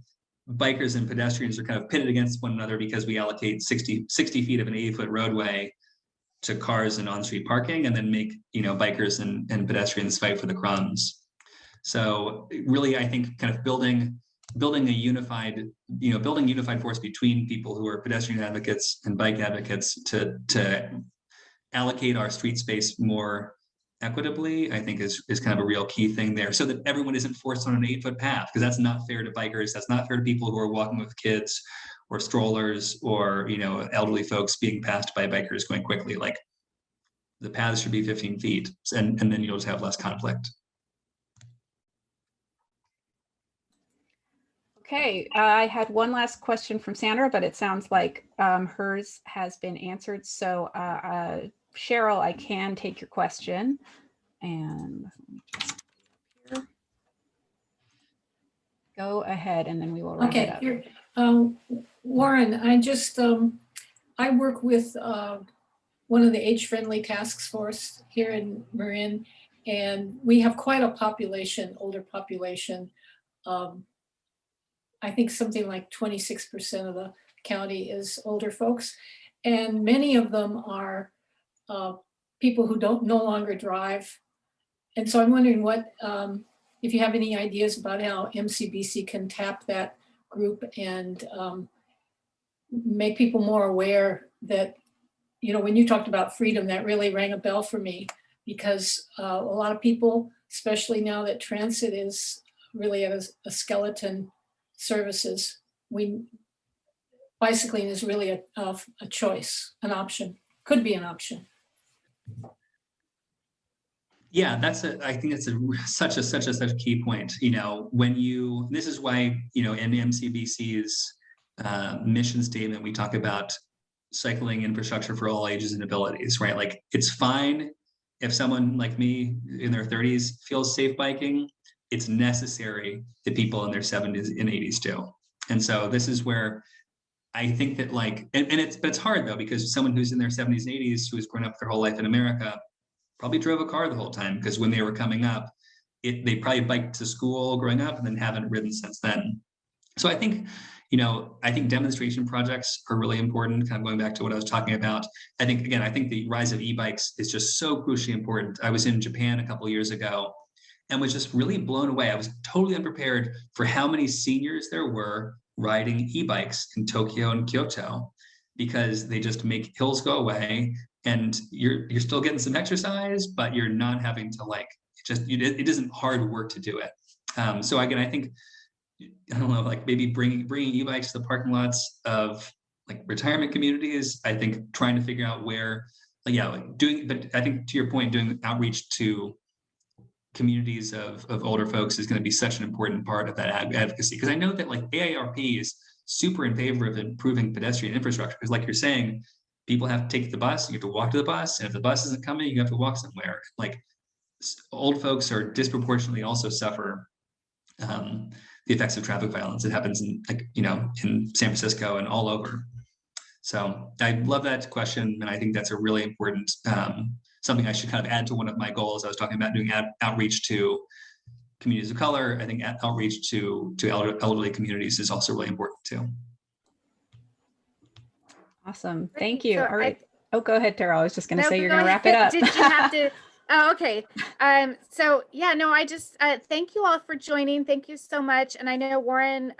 bikers and pedestrians are kind of pitted against one another because we allocate 60 feet of an 80-foot roadway to cars and on-street parking, and then make bikers and pedestrians fight for the crumbs. So really, I think kind of building a unified force between people who are pedestrian advocates and bike advocates to allocate our street space more equitably, I think is kind of a real key thing there, so that everyone isn't forced on an 8-foot path, because that's not fair to bikers. That's not fair to people who are walking with kids or strollers, or elderly folks being passed by bikers going quickly. Like, the paths should be 15 feet, and then you'll just have less conflict. Okay, I had one last question from Sandra, but it sounds like hers has been answered. So Cheryl, I can take your question. And let me just here. ahead and then we will wrap it up. Here, Warren, I work with one of the age-friendly task force here in Marin, and we have quite a population, older population. I think something like 26% of the county is older folks, and many of them are people who no longer drive. And so I'm wondering what, if you have any ideas about how MCBC can tap that group and make people more aware that, you know, when you talked about freedom, that really rang a bell for me, because a lot of people, especially now that transit is really at a skeleton services, bicycling is really a choice, an option, could be an option. Yeah, I think it's such a key point. You know, this is why, you know, in MCBC's mission statement, we talk about cycling infrastructure for all ages and abilities, right? Like, it's fine if someone like me in their 30s feels safe biking. It's necessary that people in their 70s and 80s do. And so this is where I think that, like, but it's hard though, because someone who's in their 70s and 80s who has grown up their whole life in America probably drove a car the whole time, because when they were coming up, they probably biked to school growing up and then haven't ridden since then. So I think, you know, demonstration projects are really important, kind of going back to what I was talking about. I think the rise of e-bikes is just so crucially important. I was in Japan a couple of years ago and was just really blown away. I was totally unprepared for how many seniors there were riding e-bikes in Tokyo and Kyoto, because they just make hills go away and you're still getting some exercise, but you're not having to, like, it isn't hard work to do it. So again, I think, I don't know, like maybe bringing e-bikes to the parking lots of like retirement communities. I think trying to figure out where, but I think to your point, doing outreach to communities of older folks is going to be such an important part of that advocacy. Because I know that, like, AARP is super in favor of improving pedestrian infrastructure, because, like you're saying, people have to take the bus, you have to walk to the bus, and if the bus isn't coming, you have to walk somewhere. Like, old folks are disproportionately also suffer the effects of traffic violence. It happens in, like, you know, in San Francisco and all over. So I love that question, and I think that's a really important something I should kind of add to one of my goals. I was talking about doing outreach to communities of color. I think outreach to elderly communities is also really important too. Awesome, thank you. All right. Go ahead, Tara. I was just going to say you're going to wrap it up. Did you have to? Oh, okay. So yeah, no, I just thank you all for joining. Thank you so much. And I know Warren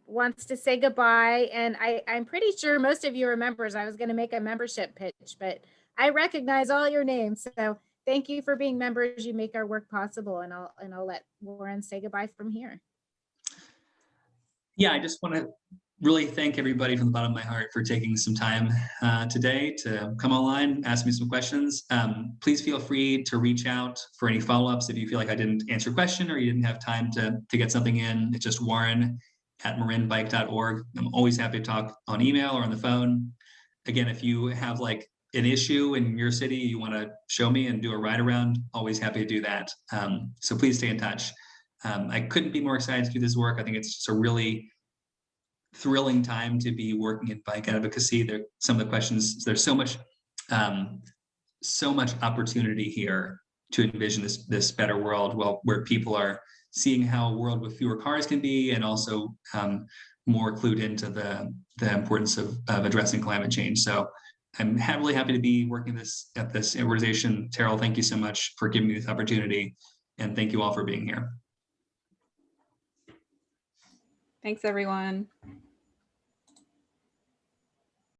wants to say goodbye, and I'm pretty sure most of you are members. I was going to make a membership pitch, but I recognize all your names. So thank you for being members. You make our work possible, and I'll let Warren say goodbye from here. Yeah, I just want to really thank everybody from the bottom of my heart for taking some time today to come online, ask me some questions. Please feel free to reach out for any follow-ups if you feel like I didn't answer a question or you didn't have time to get something in. It's just warren@marinbike.org. I'm always happy to talk on email or on the phone. Again, if you have like an issue in your city you want to show me and do a ride around, always happy to do that. So please stay in touch. I couldn't be more excited to do this work. I think it's just a really thrilling time to be working in bike advocacy. Some of the questions, there's so much opportunity here to envision this better world, where people are seeing how a world with fewer cars can be, and also more clued into the importance of addressing climate change. So I'm really happy to be working at this organization. Terrell, thank you so much for giving me this opportunity, and thank you all for being here. Thanks, everyone.